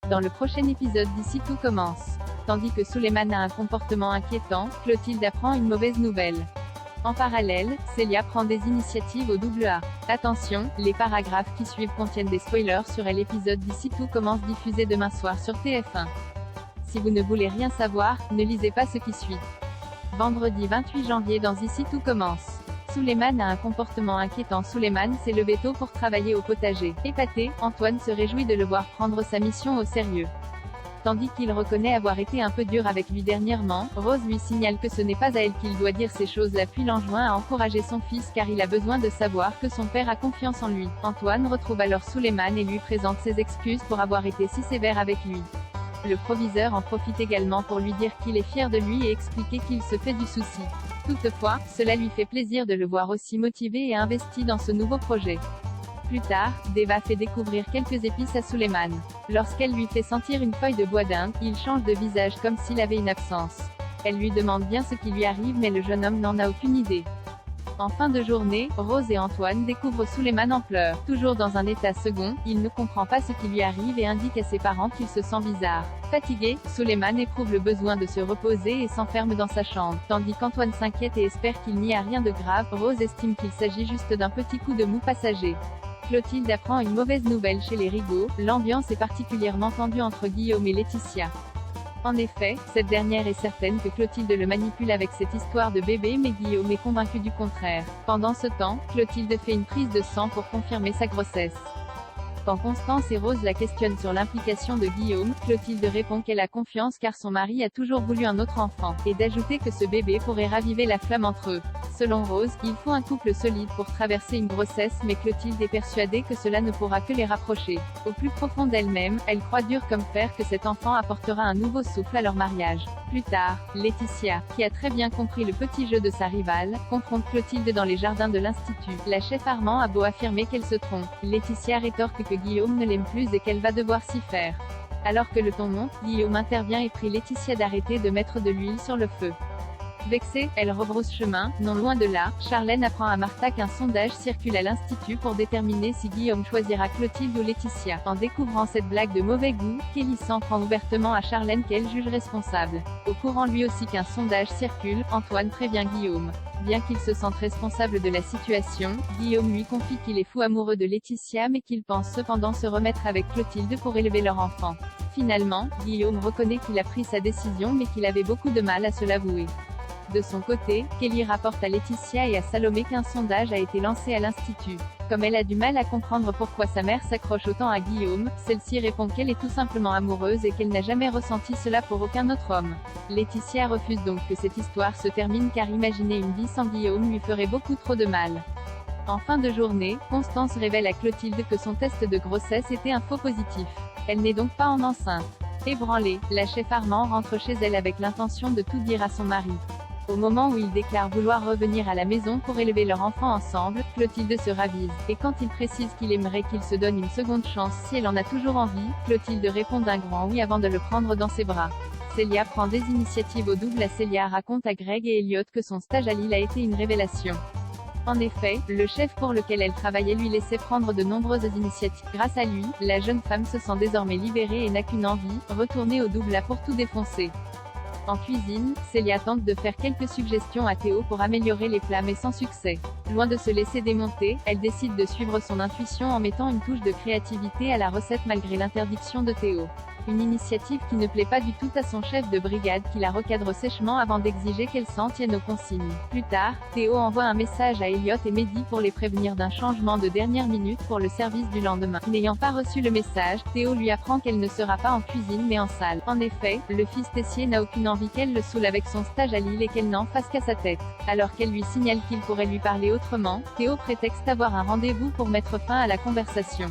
Dans le prochain épisode d'Ici tout commence. Tandis que Suleiman a un comportement inquiétant, Clotilde apprend une mauvaise nouvelle. En parallèle, Célia prend des initiatives au AA. Attention, les paragraphes qui suivent contiennent des spoilers sur l'épisode d'Ici tout commence diffusé demain soir sur TF1. Si vous ne voulez rien savoir, ne lisez pas ce qui suit. Vendredi 28 janvier dans Ici tout commence. Suleiman a un comportement inquiétant. Suleiman s'est levé tôt pour travailler au potager. Épaté, Antoine se réjouit de le voir prendre sa mission au sérieux. Tandis qu'il reconnaît avoir été un peu dur avec lui dernièrement, Rose lui signale que ce n'est pas à elle qu'il doit dire ces choses-là puis l'enjoint à encourager son fils car il a besoin de savoir que son père a confiance en lui. Antoine retrouve alors Suleiman et lui présente ses excuses pour avoir été si sévère avec lui. Le proviseur en profite également pour lui dire qu'il est fier de lui et expliquer qu'il se fait du souci. Toutefois, cela lui fait plaisir de le voir aussi motivé et investi dans ce nouveau projet. Plus tard, Deva fait découvrir quelques épices à Suleiman. Lorsqu'elle lui fait sentir une feuille de bois d'Inde, il change de visage comme s'il avait une absence. Elle lui demande bien ce qui lui arrive mais le jeune homme n'en a aucune idée. En fin de journée, Rose et Antoine découvrent Suleiman en pleurs. Toujours dans un état second, il ne comprend pas ce qui lui arrive et indique à ses parents qu'il se sent bizarre. Fatigué, Suleiman éprouve le besoin de se reposer et s'enferme dans sa chambre. Tandis qu'Antoine s'inquiète et espère qu'il n'y a rien de grave, Rose estime qu'il s'agit juste d'un petit coup de mou passager. Clotilde apprend une mauvaise nouvelle chez les Rigaud. L'ambiance est particulièrement tendue entre Guillaume et Laetitia. En effet, cette dernière est certaine que Clotilde le manipule avec cette histoire de bébé mais Guillaume est convaincu du contraire. Pendant ce temps, Clotilde fait une prise de sang pour confirmer sa grossesse. Quand Constance et Rose la questionnent sur l'implication de Guillaume, Clotilde répond qu'elle a confiance car son mari a toujours voulu un autre enfant, et d'ajouter que ce bébé pourrait raviver la flamme entre eux. Selon Rose, il faut un couple solide pour traverser une grossesse mais Clotilde est persuadée que cela ne pourra que les rapprocher. Au plus profond d'elle-même, elle croit dur comme fer que cet enfant apportera un nouveau souffle à leur mariage. Plus tard, Laetitia, qui a très bien compris le petit jeu de sa rivale, confronte Clotilde dans les jardins de l'Institut. La chef Armand a beau affirmer qu'elle se trompe, Laetitia rétorque que Guillaume ne l'aime plus et qu'elle va devoir s'y faire. Alors que le ton monte, Guillaume intervient et prie Laetitia d'arrêter de mettre de l'huile sur le feu. Vexée, elle rebrousse chemin. Non loin de là, Charlène apprend à Martha qu'un sondage circule à l'Institut pour déterminer si Guillaume choisira Clotilde ou Laetitia. En découvrant cette blague de mauvais goût, Kelly s'en prend ouvertement à Charlène qu'elle juge responsable. Au courant lui aussi qu'un sondage circule, Antoine prévient Guillaume. Bien qu'il se sente responsable de la situation, Guillaume lui confie qu'il est fou amoureux de Laetitia mais qu'il pense cependant se remettre avec Clotilde pour élever leur enfant. Finalement, Guillaume reconnaît qu'il a pris sa décision mais qu'il avait beaucoup de mal à se l'avouer. De son côté, Kelly rapporte à Laetitia et à Salomé qu'un sondage a été lancé à l'Institut. Comme elle a du mal à comprendre pourquoi sa mère s'accroche autant à Guillaume, celle-ci répond qu'elle est tout simplement amoureuse et qu'elle n'a jamais ressenti cela pour aucun autre homme. Laetitia refuse donc que cette histoire se termine car imaginer une vie sans Guillaume lui ferait beaucoup trop de mal. En fin de journée, Constance révèle à Clotilde que son test de grossesse était un faux positif. Elle n'est donc pas enceinte. Ébranlée, la chef Armand rentre chez elle avec l'intention de tout dire à son mari. Au moment où il déclare vouloir revenir à la maison pour élever leur enfant ensemble, Clotilde se ravise, et quand il précise qu'il aimerait qu'il se donne une seconde chance si elle en a toujours envie, Clotilde répond d'un grand oui avant de le prendre dans ses bras. Célia prend des initiatives au double. Célia raconte à Greg et Elliot que son stage à Lille a été une révélation. En effet, le chef pour lequel elle travaillait lui laissait prendre de nombreuses initiatives. Grâce à lui, la jeune femme se sent désormais libérée et n'a qu'une envie, retourner au double pour tout défoncer. En cuisine, Célia tente de faire quelques suggestions à Théo pour améliorer les plats mais sans succès. Loin de se laisser démonter, elle décide de suivre son intuition en mettant une touche de créativité à la recette malgré l'interdiction de Théo. Une initiative qui ne plaît pas du tout à son chef de brigade qui la recadre sèchement avant d'exiger qu'elle s'en tienne aux consignes. Plus tard, Théo envoie un message à Elliot et Mehdi pour les prévenir d'un changement de dernière minute pour le service du lendemain. N'ayant pas reçu le message, Théo lui apprend qu'elle ne sera pas en cuisine mais en salle. En effet, le fils Tessier n'a aucune envie qu'elle le saoule avec son stage à Lille et qu'elle n'en fasse qu'à sa tête. Alors qu'elle lui signale qu'il pourrait lui parler autrement, Théo prétexte avoir un rendez-vous pour mettre fin à la conversation.